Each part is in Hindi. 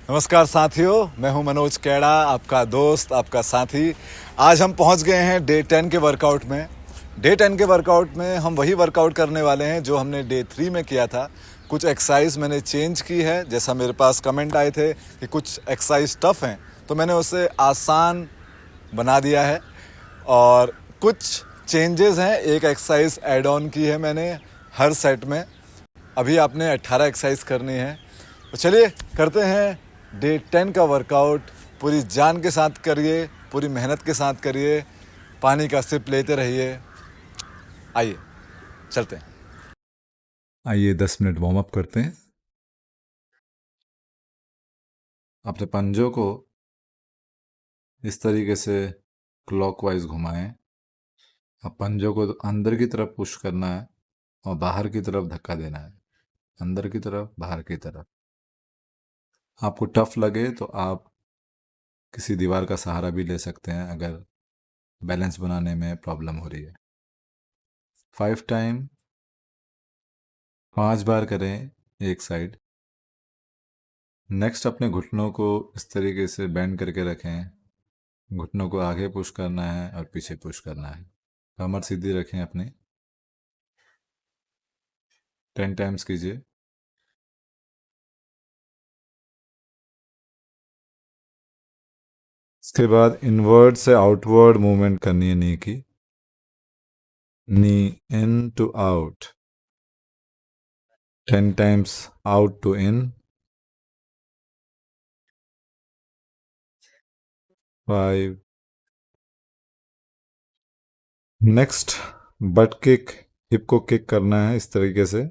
नमस्कार साथियों, मैं हूं मनोज कैड़ा, आपका दोस्त, आपका साथी। आज हम पहुंच गए हैं डे 10 के वर्कआउट में। डे 10 के वर्कआउट में हम वही वर्कआउट करने वाले हैं जो हमने डे 3 में किया था। कुछ एक्सरसाइज मैंने चेंज की है, जैसा मेरे पास कमेंट आए थे कि कुछ एक्सरसाइज टफ हैं, तो मैंने उसे आसान बना दिया है। और कुछ चेंजेस हैं, एक एक्सरसाइज ऐड ऑन की है मैंने हर सेट में। अभी आपने 18 एक्सरसाइज करनी है, तो चलिए करते हैं डे 10 का वर्कआउट। पूरी जान के साथ करिए, पूरी मेहनत के साथ करिए, पानी का सिप लेते रहिए। आइए चलते हैं। आइए 10 मिनट वार्म अप करते हैं। अपने पंजों को इस तरीके से क्लॉकवाइज घुमाएं। अब पंजों को अंदर की तरफ पुश करना है और बाहर की तरफ धक्का देना है। अंदर की तरफ, बाहर की तरफ। आपको टफ लगे तो आप किसी दीवार का सहारा भी ले सकते हैं अगर बैलेंस बनाने में प्रॉब्लम हो रही है। 5 टाइम 5 बार करें एक साइड। नेक्स्ट अपने घुटनों को इस तरीके से बेंड करके रखें। घुटनों को आगे पुश करना है और पीछे पुश करना है। कमर सीधी रखें अपनी। 10 टाइम्स कीजिए। इसके बाद इनवर्ड से आउटवर्ड मूवमेंट करनी है नी की। Knee in to out. 10 times out to in. 5। Next butt kick, hip को किक करना है इस तरीके से।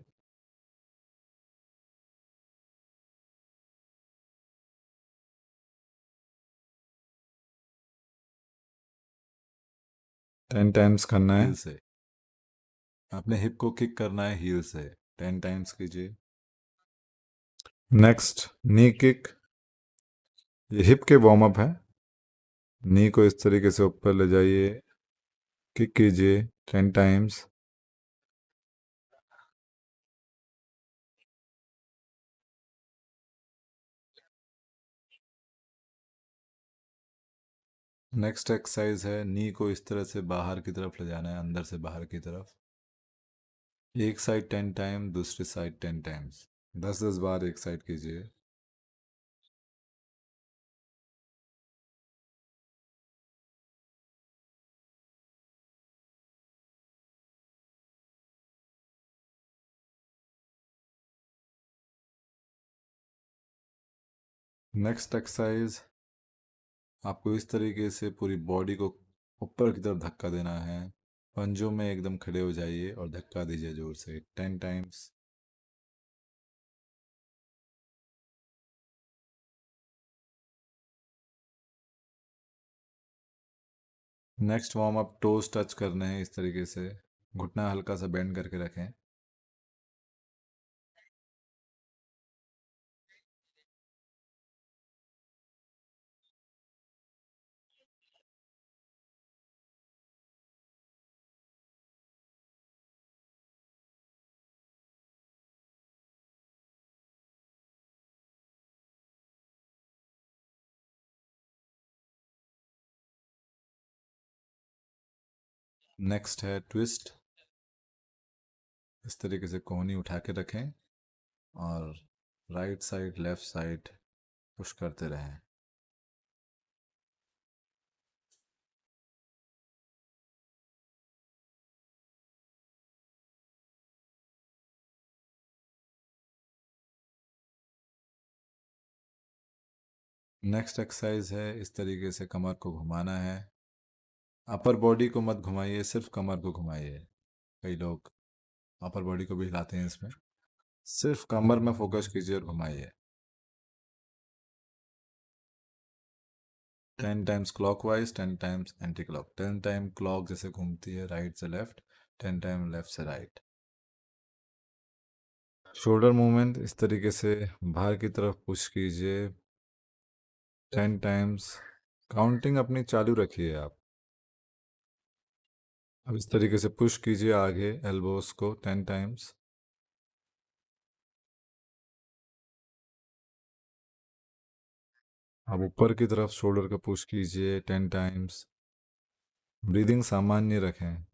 टेन टाइम्स करना है। हील से अपने हिप को किक करना है, हील से 10 टाइम्स कीजिए। नेक्स्ट नी किक। ये हिप के वार्म अप है। नी को इस तरीके से ऊपर ले जाइए, किक कीजिए 10 टाइम्स। नेक्स्ट एक्सरसाइज है, नी को इस तरह से बाहर की तरफ ले जाना है, अंदर से बाहर की तरफ। एक साइड 10 टाइम, दूसरी साइड 10 टाइम्स। 10-10 बार एक साइड कीजिए। नेक्स्ट एक्सरसाइज, आपको इस तरीके से पूरी बॉडी को ऊपर की तरफ धक्का देना है। पंजों में एकदम खड़े हो जाइए और धक्का दीजिए जोर से 10 times. Next warm up, toes touch करने हैं इस तरीके से। घुटना हल्का सा बेंड करके रखें। नेक्स्ट है ट्विस्ट। इस तरीके से कोहनी उठा के रखें और right side left side push करते रहें। नेक्स्ट एक्सरसाइज है, इस तरीके से कमर को घुमाना है। अपर बॉडी को मत घुमाइए, सिर्फ कमर को घुमाइए। कई लोग अपर बॉडी को भी हिलाते हैं इसमें। सिर्फ कमर में फोकस कीजिए और घुमाइए। 10 times clockwise, 10 times anti clock. 10 time clock जैसे घूमती है राइट से लेफ्ट, 10 टाइम लेफ्ट से राइट। शोल्डर मूवमेंट इस तरीके से बाहर की तरफ पुश कीजिए 10 टाइम्स। काउंटिंग अपनी चालू रखिए आप। अब इस तरीके से पुश कीजिए आगे एल्बोस को 10 टाइम्स। अब ऊपर की तरफ शोल्डर को पुश कीजिए 10 टाइम्स। ब्रीदिंग सामान्य रखें,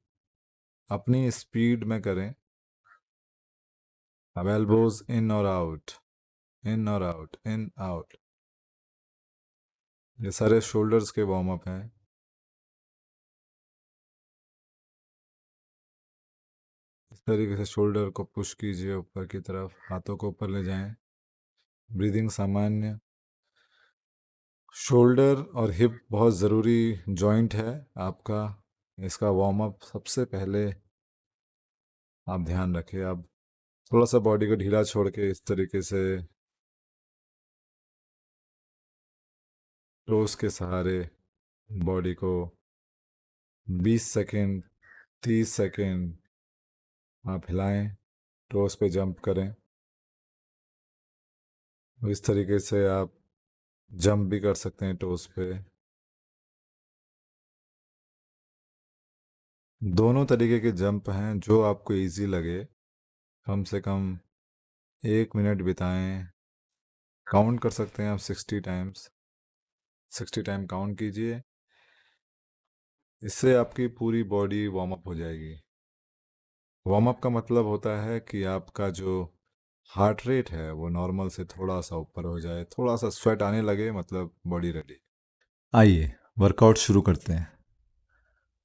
अपनी स्पीड में करें। अब एल्बोज इन और आउट, इन और आउट, इन आउट। ये सारे शोल्डर्स के वार्म अप हैं। इस तरीके से शोल्डर को पुश कीजिए ऊपर की तरफ, हाथों को ऊपर ले जाएं। ब्रीदिंग सामान्य। शोल्डर और हिप बहुत ज़रूरी जॉइंट है आपका। इसका वार्म अप सबसे पहले आप ध्यान रखें। आप थोड़ा सा बॉडी को ढीला छोड़ के इस तरीके से टोस के सहारे बॉडी को 20 सेकेंड, 30 सेकेंड आप हिलाएं, टोस पे जंप करें। इस तरीके से आप जंप भी कर सकते हैं टोस पे। दोनों तरीके के जंप हैं, जो आपको इजी लगे। कम से कम 1 मिनट बिताएं। काउंट कर सकते हैं आप 60 टाइम्स, 60 टाइम काउंट कीजिए। इससे आपकी पूरी बॉडी वार्म अप हो जाएगी। वार्म अप का मतलब होता है कि आपका जो हार्ट रेट है वो नॉर्मल से थोड़ा सा ऊपर हो जाए, थोड़ा सा स्वेट आने लगे, मतलब बॉडी रेडी। आइए वर्कआउट शुरू करते हैं।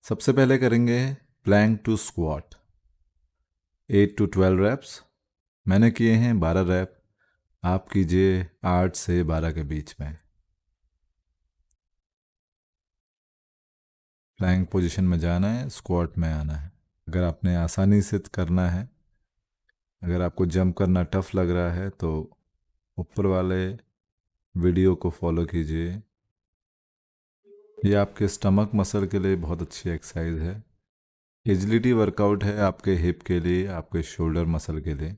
सबसे पहले करेंगे Planck to squat, 8 to 12 reps। मैंने किए हैं 12 रैप, आप कीजिए 8 से 12 के बीच में। प्लैंक पोजीशन में जाना है, स्क्वाट में आना है। अगर आपने आसानी से करना है, अगर आपको जंप करना टफ लग रहा है तो ऊपर वाले वीडियो को फॉलो कीजिए। ये आपके स्टमक मसल के लिए बहुत अच्छी एक्सरसाइज है। एजिलिटी वर्कआउट है आपके हिप के लिए, आपके शोल्डर मसल के लिए,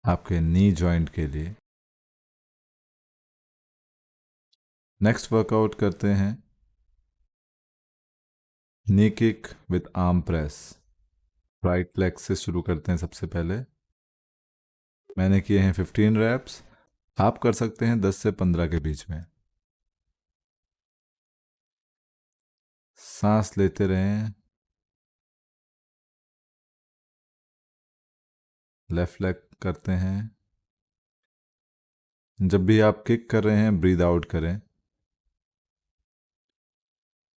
आपके नी जॉइंट के लिए। नेक्स्ट वर्कआउट करते हैं knee kick with arm press. Right leg से शुरू करते हैं सबसे पहले। मैंने किए हैं 15 रैप्स, आप कर सकते हैं 10 से 15 के बीच में। सांस लेते रहें। लेफ्ट लेग करते हैं। जब भी आप किक कर रहे हैं ब्रीद आउट करें।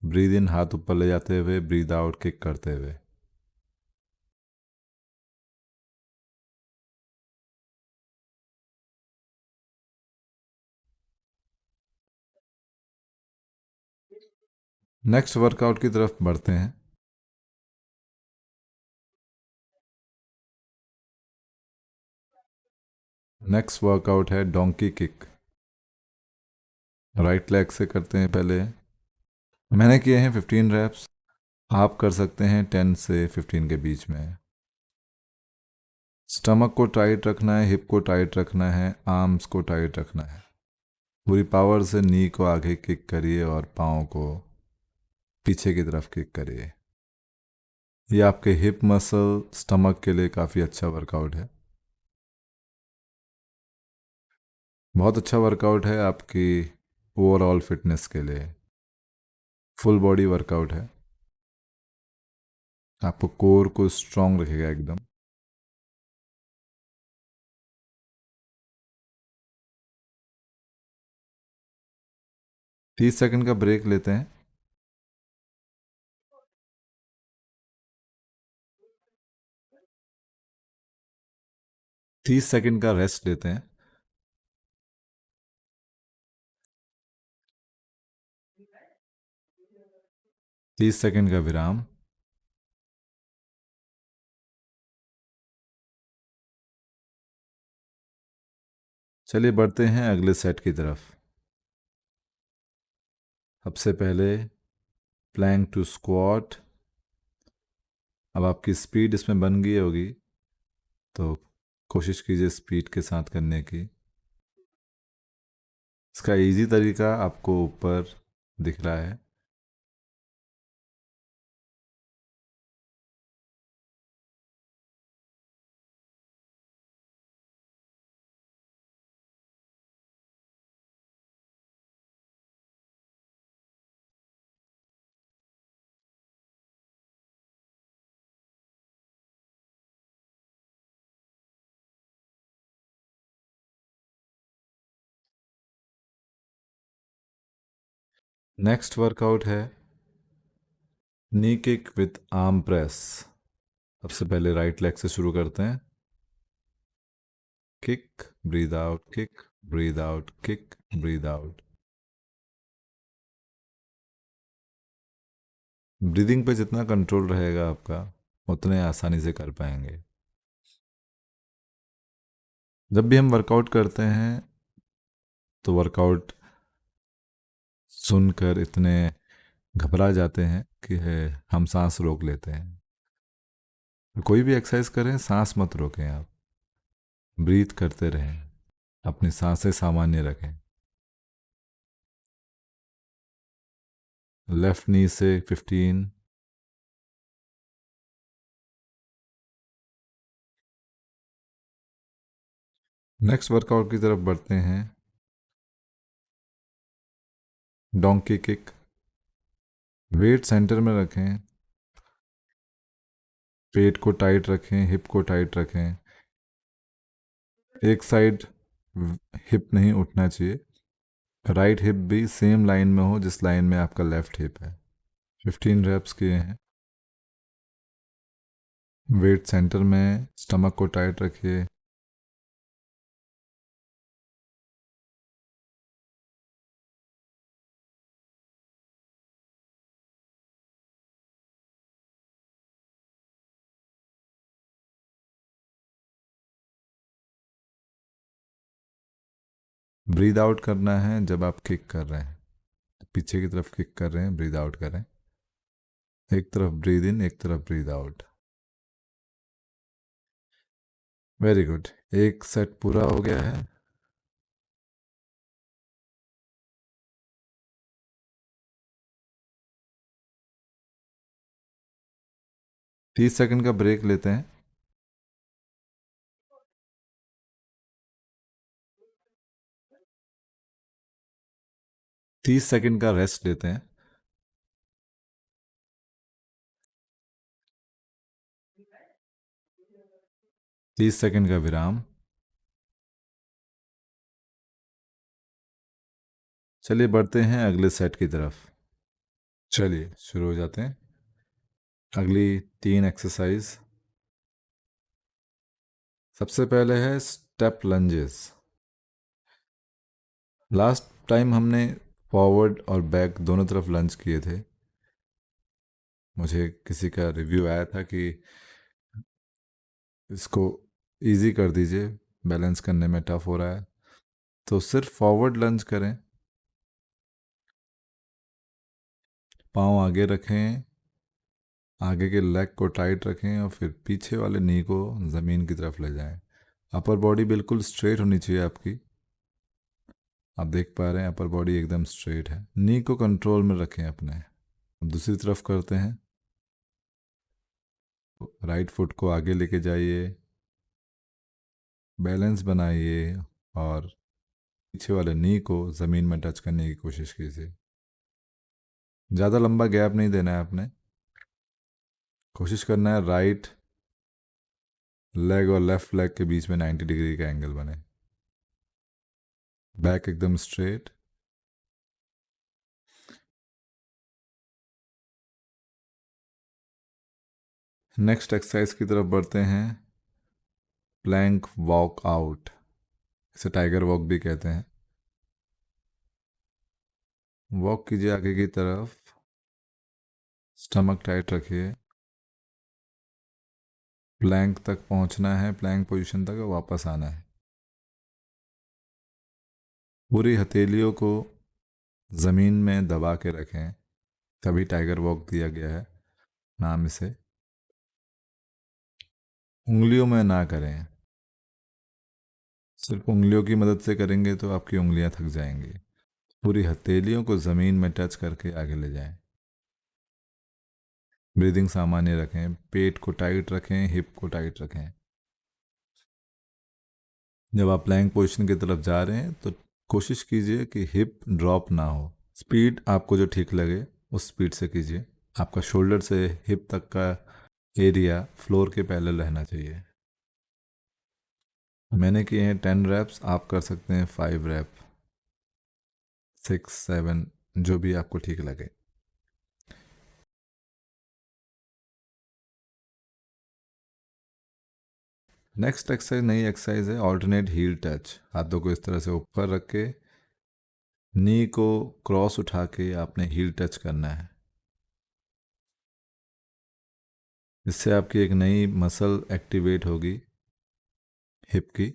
ब्रीद इन हाथ ऊपर ले जाते हुए, ब्रीद आउट किक करते हुए। नेक्स्ट वर्कआउट की तरफ बढ़ते हैं। नेक्स्ट वर्कआउट है डोंकी किक। राइट लेग से करते हैं पहले। मैंने किए हैं 15 रैप्स, आप कर सकते हैं 10 से 15 के बीच में। स्टमक को टाइट रखना है, हिप को टाइट रखना है, आर्म्स को टाइट रखना है। पूरी पावर से नी को आगे किक करिए और पाँव को पीछे की तरफ किक करिए। ये आपके हिप मसल, स्टमक के लिए काफ़ी अच्छा वर्कआउट है। बहुत अच्छा वर्कआउट है आपकी ओवरऑल फिटनेस के लिए। फुल बॉडी वर्कआउट है, आपको कोर को स्ट्रांग रखेगा एकदम। तीस सेकंड का ब्रेक लेते हैं। 30 सेकंड का रेस्ट लेते हैं। 30 सेकंड का विराम। चलिए बढ़ते हैं अगले सेट की तरफ। सबसे पहले प्लैंक टू स्क्वाट। अब आपकी स्पीड इसमें बन गई होगी, तो कोशिश कीजिए स्पीड के साथ करने की। इसका इजी तरीका आपको ऊपर दिख रहा है। नेक्स्ट वर्कआउट है नी किक विथ आर्म प्रेस। सबसे पहले राइट लेग से शुरू करते हैं। Kick, breathe out, kick, breathe out, kick, breathe out. Breathing पे जितना कंट्रोल रहेगा आपका उतने आसानी से कर पाएंगे। जब भी हम वर्कआउट करते हैं तो वर्कआउट सुनकर इतने घबरा जाते हैं कि हम सांस रोक लेते हैं। कोई भी एक्सरसाइज करें, सांस मत रोकें, आप ब्रीथ करते रहें, अपनी सांसें सामान्य रखें। लेफ्ट नी से 15, नेक्स्ट वर्कआउट की तरफ बढ़ते हैं। Donkey kick. वेट सेंटर में रखें, पेट को टाइट रखें, हिप को टाइट रखें। एक साइड हिप नहीं उठना चाहिए, राइट हिप भी सेम लाइन में हो जिस लाइन में आपका लेफ्ट हिप है। 15 रेप्स किए हैं। वेट सेंटर में, स्टमक को टाइट रखिए। ब्रीद आउट करना है जब आप किक कर रहे हैं, पीछे की तरफ किक कर रहे हैं, ब्रीद आउट करें। एक तरफ ब्रीद इन, एक तरफ ब्रीद आउट। Very good. एक सेट पूरा हो गया है। तीस सेकंड का ब्रेक लेते हैं। 30 सेकंड का रेस्ट लेते हैं। तीस सेकंड का विराम। चलिए बढ़ते हैं अगले सेट की तरफ। चलिए शुरू हो जाते हैं। अगली 3 एक्सरसाइज। सबसे पहले है स्टेप लंजेस। लास्ट टाइम हमने फॉरवर्ड और बैक दोनों तरफ लंज किए थे। मुझे किसी का रिव्यू आया था कि इसको इजी कर दीजिए, बैलेंस करने में टफ हो रहा है। तो सिर्फ फॉरवर्ड लंज करें, पाँव आगे रखें, आगे के लेग को टाइट रखें और फिर पीछे वाले नी को ज़मीन की तरफ ले जाएं। अपर बॉडी बिल्कुल स्ट्रेट होनी चाहिए आपकी। आप देख पा रहे हैं अपर बॉडी एकदम स्ट्रेट है। नी को कंट्रोल में रखें अपने। अब दूसरी तरफ करते हैं। राइट फुट को आगे लेके जाइए, बैलेंस बनाइए और पीछे वाले नी को ज़मीन में टच करने की कोशिश कीजिए। ज़्यादा लंबा गैप नहीं देना है आपने। कोशिश करना है राइट लेग और लेफ्ट लेग के बीच में 90 डिग्री का एंगल बने। बैक एकदम स्ट्रेट। नेक्स्ट एक्सरसाइज की तरफ बढ़ते हैं। प्लैंक वॉक आउट, इसे टाइगर वॉक भी कहते हैं। वॉक कीजिए आगे की तरफ, स्टमक टाइट रखिए। प्लैंक तक पहुंचना है, प्लैंक पोजीशन तक वापस आना है। पूरी हथेलियों को ज़मीन में दबा के रखें, तभी टाइगर वॉक दिया गया है नाम इसे। उंगलियों में ना करें, सिर्फ उंगलियों की मदद से करेंगे तो आपकी उंगलियां थक जाएंगी। पूरी हथेलियों को ज़मीन में टच करके आगे ले जाएं। ब्रीदिंग सामान्य रखें, पेट को टाइट रखें, हिप को टाइट रखें। जब आप प्लैंक पोजीशन की तरफ जा रहे हैं तो कोशिश कीजिए कि हिप ड्रॉप ना हो। स्पीड आपको जो ठीक लगे उस स्पीड से कीजिए। आपका शोल्डर से हिप तक का एरिया फ्लोर के पैरेलल रहना चाहिए। मैंने किए हैं 10 रैप्स, आप कर सकते हैं 5 रैप, 6, 7, जो भी आपको ठीक लगे। नेक्स्ट एक्सरसाइज नई एक्सरसाइज है ऑल्टरनेट हील टच। हाथों को इस तरह से ऊपर रख के नी को क्रॉस उठा के आपने हील टच करना है। इससे आपकी एक नई मसल एक्टिवेट होगी हिप की।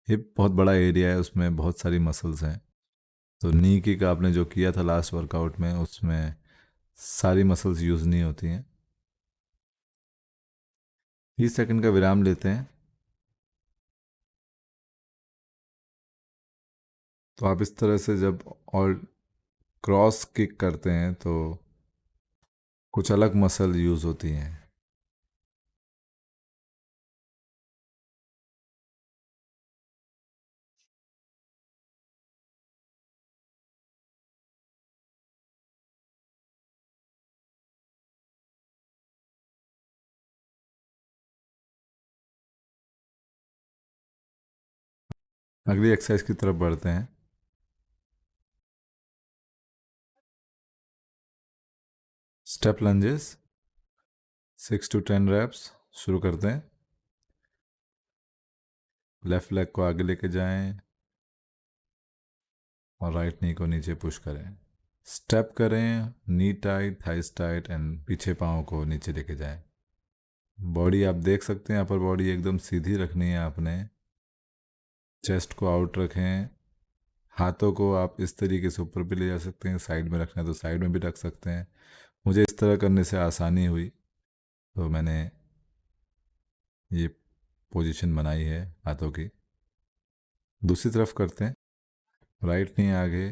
हिप बहुत बड़ा एरिया है, उसमें बहुत सारी मसल्स हैं। तो नी की का आपने जो किया था लास्ट वर्कआउट में, उसमें सारी मसल्स यूज़ नहीं होती हैं। 30 सेकंड का विराम लेते हैं। तो आप इस तरह से जब और क्रॉस किक करते हैं तो कुछ अलग मसल यूज़ होती हैं। अगली एक्सरसाइज की तरफ बढ़ते हैं। स्टेप लंजेस 6 to 10 reps शुरू करते हैं। लेफ्ट लेग को आगे लेके जाएं और राइट नी को नीचे पुश करें। स्टेप करें, knee tight, thighs tight and पीछे पाँव को नीचे लेके जाएं। बॉडी आप देख सकते हैं, अपर बॉडी एकदम सीधी रखनी है आपने। चेस्ट को आउट रखें। हाथों को आप इस तरीके से ऊपर भी ले जा सकते हैं, साइड में रखना है तो साइड में भी रख सकते हैं। मुझे इस तरह करने से आसानी हुई तो मैंने ये पोजीशन बनाई है हाथों की। दूसरी तरफ करते हैं। राइट नी आगे,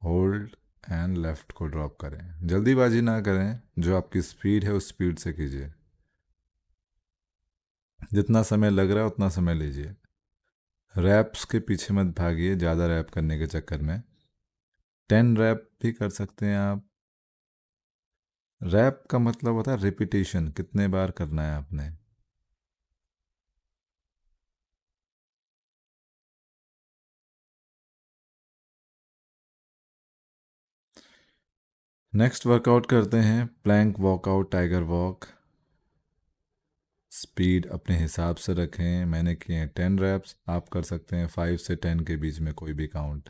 होल्ड एंड लेफ्ट को ड्रॉप करें। जल्दीबाजी ना करें, जो आपकी स्पीड है उस स्पीड से कीजिए। जितना समय लग रहा है उतना समय लीजिए। रैप्स के पीछे मत भागिए ज़्यादा रैप करने के चक्कर में। 10 रैप भी कर सकते हैं आप। रैप का मतलब होता है रिपीटेशन, कितने बार करना है आपने। नेक्स्ट वर्कआउट करते हैं plank walkout, tiger walk. Speed अपने हिसाब से रखें। मैंने किए हैं 10 रैप्स, आप कर सकते हैं 5 से 10 के बीच में कोई भी काउंट।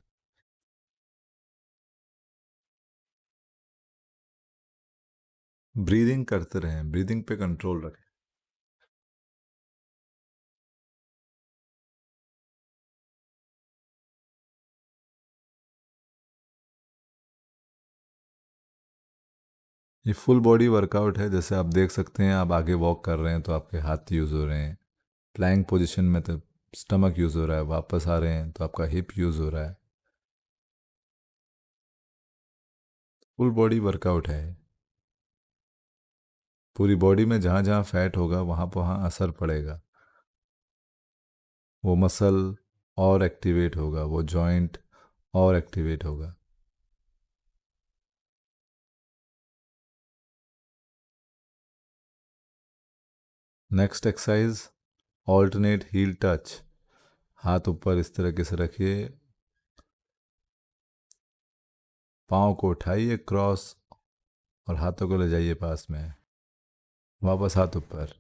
ब्रीदिंग करते रहें, ब्रीदिंग पे कंट्रोल रखें। ये फुल बॉडी वर्कआउट है। जैसे आप देख सकते हैं, आप आगे वॉक कर रहे हैं तो आपके हाथ यूज़ हो रहे हैं। प्लैंक पोजीशन में तो स्टमक यूज़ हो रहा है। वापस आ रहे हैं तो आपका हिप यूज़ हो रहा है। फुल बॉडी वर्कआउट है। पूरी बॉडी में जहाँ जहाँ फैट होगा वहाँ वहाँ असर पड़ेगा। वो मसल और एक्टिवेट होगा, वो जॉइंट और एक्टिवेट होगा। Next exercise alternate heel touch. हाथ ऊपर इस तरीके से रखिए, पाँव को उठाइए क्रॉस और हाथों को ले जाइए पास में। वापस हाथ ऊपर।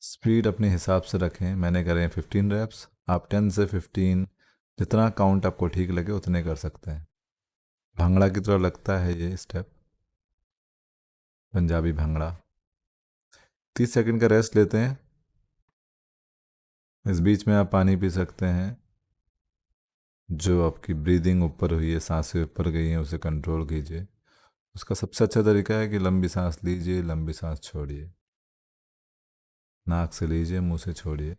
स्पीड अपने हिसाब से रखें। मैंने करे हैं 15 रैप्स, आप 10 से 15 जितना काउंट आपको ठीक लगे उतने कर सकते हैं। भांगड़ा की तरह लगता है ये स्टेप, पंजाबी भांगड़ा। 30 सेकंड का रेस्ट लेते हैं। इस बीच में आप पानी पी सकते हैं। जो आपकी ब्रीदिंग ऊपर हुई है, सांसें ऊपर गई हैं, उसे कंट्रोल कीजिए। उसका सबसे अच्छा तरीका है कि लंबी सांस लीजिए, लंबी सांस छोड़िए। नाक से लीजिए, मुंह से छोड़िए।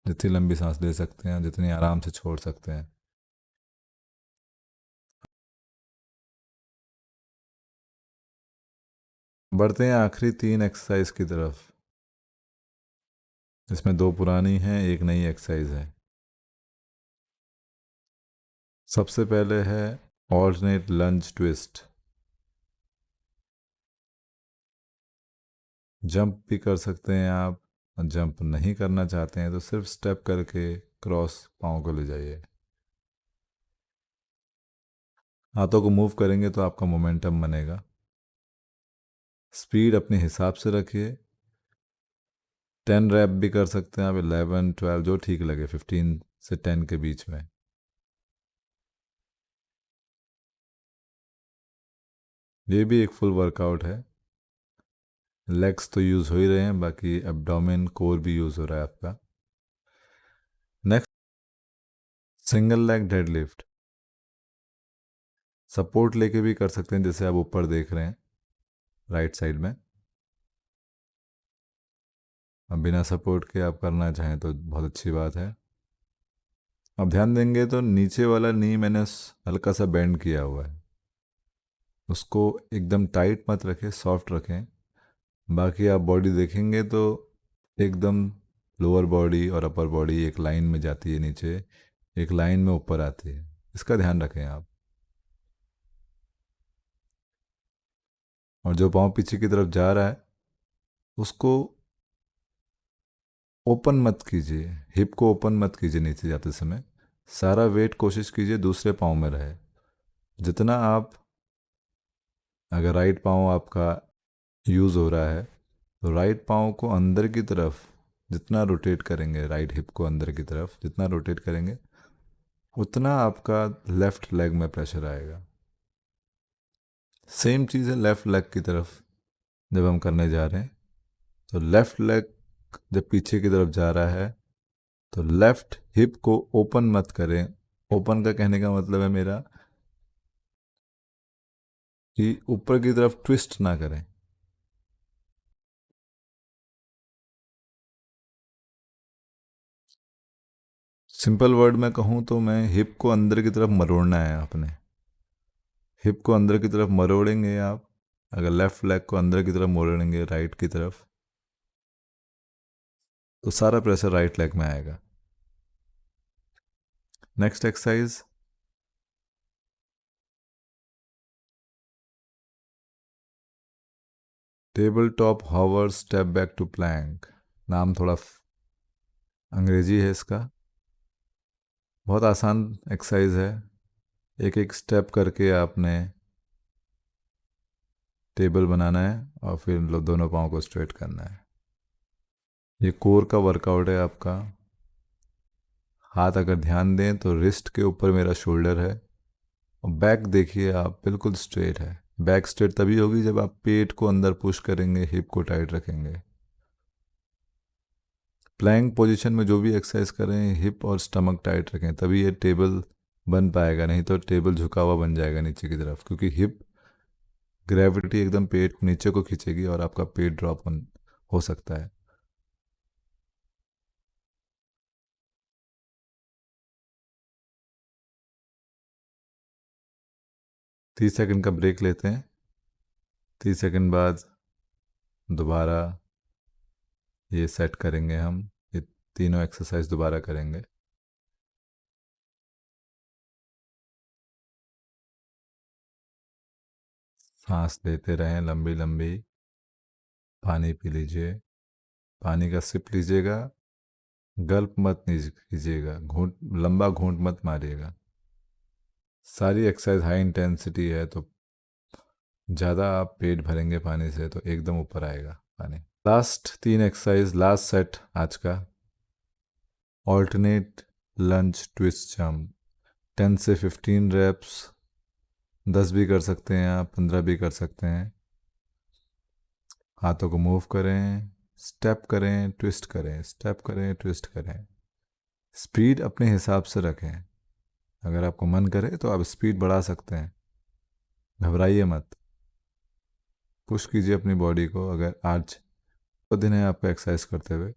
जितनी लंबी सांस ले सकते हैं, जितनी आराम से छोड़ सकते हैं। बढ़ते हैं आखिरी 3 एक्सरसाइज की तरफ। इसमें 2 पुरानी हैं, एक नई एक्सरसाइज है। सबसे पहले है ऑल्टरनेट लंज ट्विस्ट। जंप भी कर सकते हैं आप, और जंप नहीं करना चाहते हैं तो सिर्फ स्टेप करके क्रॉस पाँव को ले जाइए। हाथों को मूव करेंगे तो आपका मोमेंटम बनेगा। स्पीड अपने हिसाब से रखिए। 10 रैप भी कर सकते हैं आप, 11 12 जो ठीक लगे, 15 से 10 के बीच में। ये भी एक फुल वर्कआउट है। लेग्स तो यूज़ हो ही रहे हैं, बाकी एब्डोमेन कोर भी यूज़ हो रहा है आपका। Next, single leg deadlift. Support लेके भी कर सकते हैं, जैसे आप ऊपर देख रहे हैं राइट साइड में। अब बिना सपोर्ट के आप करना चाहें तो बहुत अच्छी बात है। अब ध्यान देंगे तो नीचे वाला नी मैंने हल्का सा बेंड किया हुआ है, उसको एकदम टाइट मत रखें, सॉफ्ट रखें। बाकी आप बॉडी देखेंगे तो एकदम लोअर बॉडी और अपर बॉडी एक लाइन में जाती है नीचे, एक लाइन में ऊपर आती है, इसका ध्यान रखें आप। और जो पाँव पीछे की तरफ जा रहा है उसको ओपन मत कीजिए, हिप को ओपन मत कीजिए नीचे जाते समय। सारा वेट कोशिश कीजिए दूसरे पाँव में रहे। जितना आप, अगर राइट पाँव आपका यूज़ हो रहा है तो राइट पाँव को अंदर की तरफ जितना रोटेट करेंगे, राइट हिप को अंदर की तरफ जितना रोटेट करेंगे उतना आपका लेफ़्ट लेग में प्रेशर आएगा। सेम चीज़ है लेफ़्ट लेग की तरफ जब हम करने जा रहे हैं, तो लेफ़्ट लेग जब पीछे की तरफ जा रहा है तो लेफ़्ट हिप को ओपन मत करें। ओपन का कहने का मतलब है मेरा कि ऊपर की तरफ ट्विस्ट ना करें। सिंपल वर्ड में कहूँ तो मैं हिप को अंदर की तरफ मरोड़ना है अपने। हिप को अंदर की तरफ मरोड़ेंगे आप, अगर लेफ़्ट लेग को अंदर की तरफ मोड़ेंगे राइट की तरफ, तो सारा प्रेशर राइट लेग में आएगा। Next exercise, table top hover step back to plank. नाम थोड़ा अंग्रेजी है इसका। बहुत आसान एक्सरसाइज है। एक एक स्टेप करके आपने टेबल बनाना है और फिर दोनों पाँव को स्ट्रेट करना है। ये कोर का वर्कआउट है आपका। हाथ अगर ध्यान दें तो रिस्ट के ऊपर मेरा शोल्डर है और बैक देखिए आप बिल्कुल स्ट्रेट है। बैक स्ट्रेट तभी होगी जब आप पेट को अंदर पुश करेंगे, हिप को टाइट रखेंगे। प्लैंक पोजीशन में जो भी एक्सरसाइज करें हिप और स्टमक टाइट रखें, तभी ये टेबल बन पाएगा, नहीं तो टेबल झुका हुआ बन जाएगा नीचे की तरफ, क्योंकि हिप ग्रेविटी एकदम पेट नीचे को खींचेगी और आपका पेट ड्रॉप हो सकता है। 30 सेकंड का ब्रेक लेते हैं। 30 सेकंड बाद दोबारा ये सेट करेंगे हम, ये तीनों एक्सरसाइज दोबारा करेंगे। सांस लेते रहें लंबी लंबी। पानी पी लीजिए, पानी का सिप लीजिएगा, गल्प मत कीजिएगा, घूंट लंबा घूंट मत मारिएगा। सारी एक्सरसाइज हाई इंटेंसिटी है तो ज़्यादा आप पेट भरेंगे पानी से तो एकदम ऊपर आएगा पानी। लास्ट 3 एक्सरसाइज, लास्ट सेट आज का। ऑल्टरनेट लंज ट्विस्ट जंप, 10 से 15 रेप्स। 10 भी कर सकते हैं आप, 15 भी कर सकते हैं। हाथों को मूव करें, स्टेप करें, ट्विस्ट करें, स्टेप करें, ट्विस्ट करें। स्पीड अपने हिसाब से रखें। अगर आपको मन करे तो आप स्पीड बढ़ा सकते हैं, घबराइए मत। पुश कीजिए अपनी बॉडी को। अगर आज तो दिन है आपका एक्सरसाइज करते हुए,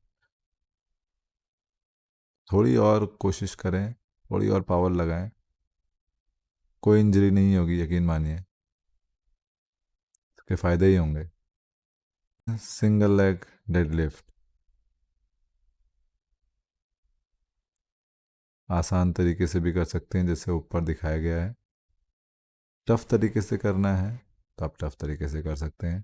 थोड़ी और कोशिश करें, थोड़ी और पावर लगाएं। कोई इंजरी नहीं होगी, यकीन मानिए, इसके फ़ायदे ही होंगे। सिंगल लेग डेडलिफ्ट आसान तरीके से भी कर सकते हैं, जैसे ऊपर दिखाया गया है। टफ तरीके से करना है तो आप टफ तरीके से कर सकते हैं।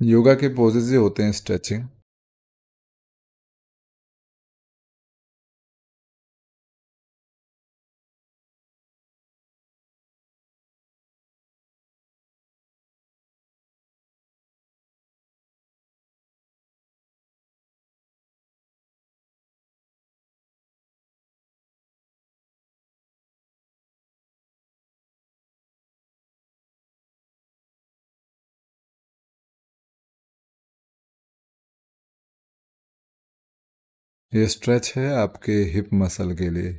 योगा के पोजेज ये होते हैं स्ट्रेचिंग। ये स्ट्रेच है आपके हिप मसल के लिए।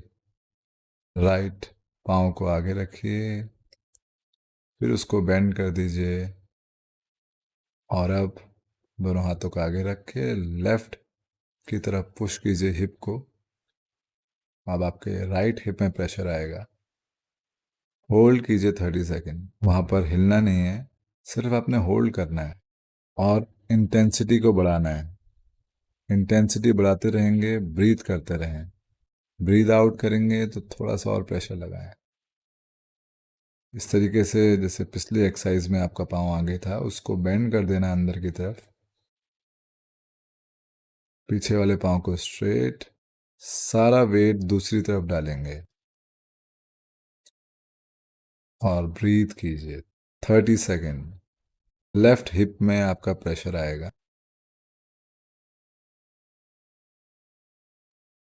राइट पाँव को आगे रखिए, फिर उसको बेंड कर दीजिए और अब दोनों हाथों को आगे रख के लेफ्ट की तरफ पुश कीजिए हिप को। अब आपके राइट हिप में प्रेशर आएगा। होल्ड कीजिए 30 सेकेंड। वहाँ पर हिलना नहीं है, सिर्फ आपने होल्ड करना है और इंटेंसिटी को बढ़ाना है। इंटेंसिटी बढ़ाते रहेंगे, ब्रीथ करते रहें। ब्रीथ आउट करेंगे तो थोड़ा सा और प्रेशर लगाएं। इस तरीके से जैसे पिछली एक्सरसाइज में आपका पाँव आगे था, उसको बेंड कर देना अंदर की तरफ। पीछे वाले पाँव को स्ट्रेट, सारा वेट दूसरी तरफ डालेंगे और ब्रीथ कीजिए 30 सेकेंड। लेफ्ट हिप में आपका प्रेशर आएगा।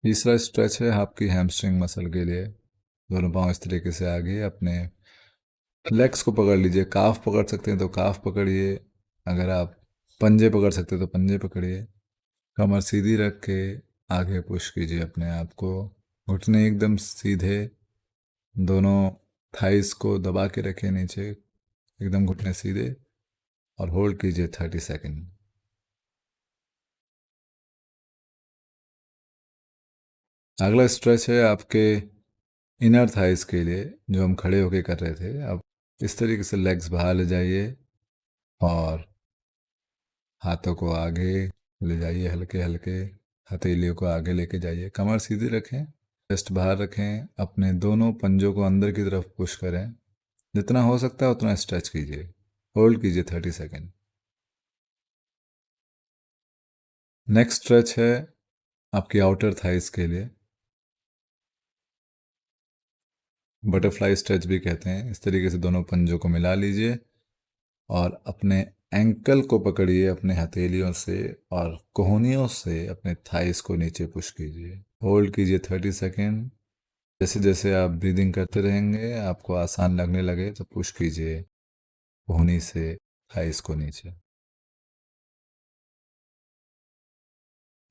तीसरा स्ट्रेच है आपकी हैमस्ट्रिंग मसल के लिए। दोनों पाँव इस तरीके से आगे, अपने लेग्स को पकड़ लीजिए। काफ पकड़ सकते हैं तो काफ पकड़िए, अगर आप पंजे पकड़ सकते हैं तो पंजे पकड़िए। कमर सीधी रख के आगे पुश कीजिए अपने आप को। घुटने एकदम सीधे, दोनों थाइस को दबा के रखें नीचे, एकदम घुटने सीधे, और होल्ड कीजिए 30 सेकेंड। अगला स्ट्रेच है आपके इनर थाइस के लिए, जो हम खड़े होके कर रहे थे। अब इस तरीके से लेग्स बाहर ले जाइए और हाथों को आगे ले जाइए, हल्के हल्के हथेलियों को आगे लेके जाइए। कमर सीधी रखें, चेस्ट बाहर रखें, अपने दोनों पंजों को अंदर की तरफ पुश करें। जितना हो सकता है उतना स्ट्रेच कीजिए। होल्ड कीजिए 30 सेकेंड। नेक्स्ट स्ट्रेच है आपकी आउटर थाइस के लिए, बटरफ्लाई स्ट्रेच भी कहते हैं। इस तरीके से दोनों पंजों को मिला लीजिए और अपने एंकल को पकड़िए अपने हथेलियों से और कोहनियों से अपने थाइस को नीचे पुश कीजिए। होल्ड कीजिए 30 सेकेंड। जैसे जैसे आप ब्रीदिंग करते रहेंगे, आपको आसान लगने लगे तो पुश कीजिए कोहनी से थाइस को नीचे।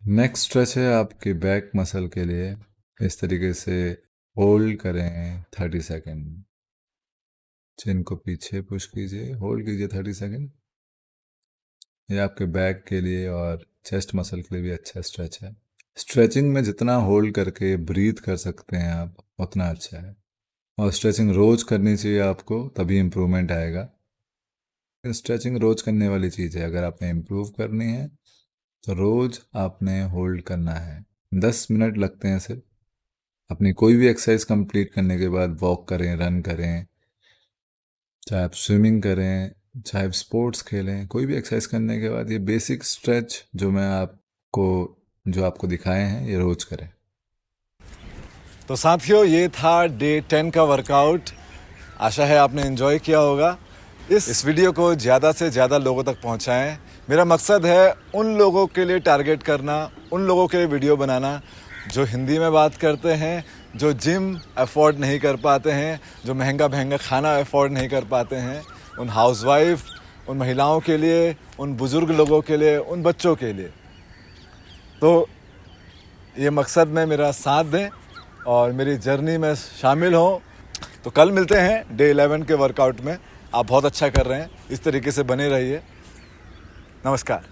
नेक्स्ट स्ट्रेच है आपके बैक मसल के लिए। इस तरीके से होल्ड करें 30 सेकेंड। चिन को पीछे पुश कीजिए, होल्ड कीजिए 30 सेकेंड। ये आपके बैक के लिए और चेस्ट मसल के लिए भी अच्छा स्ट्रेच है। स्ट्रेचिंग में जितना होल्ड करके ब्रीथ कर सकते हैं आप, उतना अच्छा है। और स्ट्रेचिंग रोज करनी चाहिए आपको, तभी इम्प्रूवमेंट आएगा। स्ट्रेचिंग रोज करने वाली चीज़ है। अगर आपने इम्प्रूव करनी है तो रोज आपने होल्ड करना है। 10 मिनट लगते हैं सिर्फ। अपनी कोई भी एक्सरसाइज कंप्लीट करने के बाद वॉक करें, रन करें, चाहे आप स्विमिंग करें, चाहे आप स्पोर्ट्स खेलें, कोई भी एक्सरसाइज करने के बाद ये बेसिक स्ट्रेच जो आपको दिखाए हैं, ये रोज करें। तो साथियों, ये था डे 10 का वर्कआउट। आशा है आपने एंजॉय किया होगा। इस वीडियो को ज़्यादा से ज़्यादा लोगों तक पहुंचाएं। मेरा मकसद है उन लोगों के लिए टारगेट करना, उन लोगों के लिए वीडियो बनाना जो हिंदी में बात करते हैं, जो जिम अफोर्ड नहीं कर पाते हैं, जो महंगा महंगा खाना अफोर्ड नहीं कर पाते हैं। उन हाउसवाइफ, उन महिलाओं के लिए, उन बुज़ुर्ग लोगों के लिए, उन बच्चों के लिए। तो ये मकसद में मेरा साथ दें और मेरी जर्नी में शामिल हों। तो कल मिलते हैं डे 11 के वर्कआउट में। आप बहुत अच्छा कर रहे हैं, इस तरीके से बने रहिए। नमस्कार।